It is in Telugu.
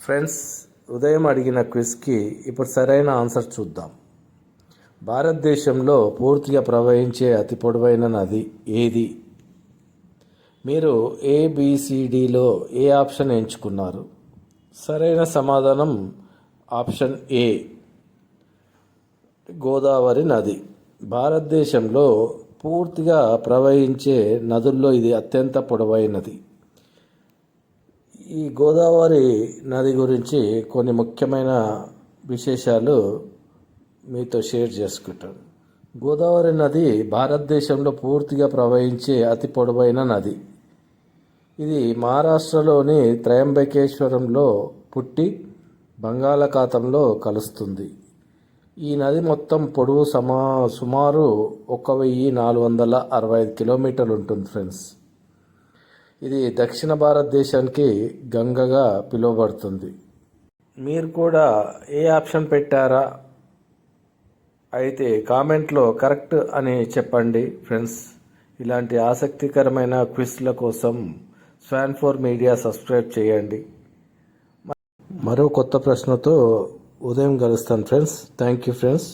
ఫ్రెండ్స్, ఉదయం అడిగిన క్విజ్కి ఇప్పుడు సరైన ఆన్సర్ చూద్దాం. భారతదేశంలో పూర్తిగా ప్రవహించే అతి పొడవైన నది ఏది? మీరు ఏబిసిడిలో ఏ ఆప్షన్ ఎంచుకున్నారు? సరైన సమాధానం ఆప్షన్ ఏ, గోదావరి నది. భారతదేశంలో పూర్తిగా ప్రవహించే నదుల్లో ఇది అత్యంత పొడవైనది. ఈ గోదావరి నది గురించి కొన్ని ముఖ్యమైన విశేషాలు మీతో షేర్ చేసుకుంటాను. గోదావరి నది భారతదేశంలో పూర్తిగా ప్రవహించే అతి పొడవైన నది. ఇది మహారాష్ట్రలోని త్రయంబకేశ్వరంలో పుట్టి బంగాళాఖాతంలో కలుస్తుంది. ఈ నది మొత్తం పొడవు సుమారు 1465 కిలోమీటర్లు ఉంటుంది ఫ్రెండ్స్. ఇది దక్షిణ భారతదేశానికి గంగగా పిలువబడుతుంది. మీరు కూడా ఏ ఆప్షన్ పెట్టారా? అయితే కామెంట్లో కరెక్ట్ అని చెప్పండి ఫ్రెండ్స్. ఇలాంటి ఆసక్తికరమైన క్విజ్ల కోసం స్వాన్4 మీడియా సబ్స్క్రైబ్ చేయండి. మరో కొత్త ప్రశ్నతో ఉదయం కలుస్తాను ఫ్రెండ్స్. Thank you friends.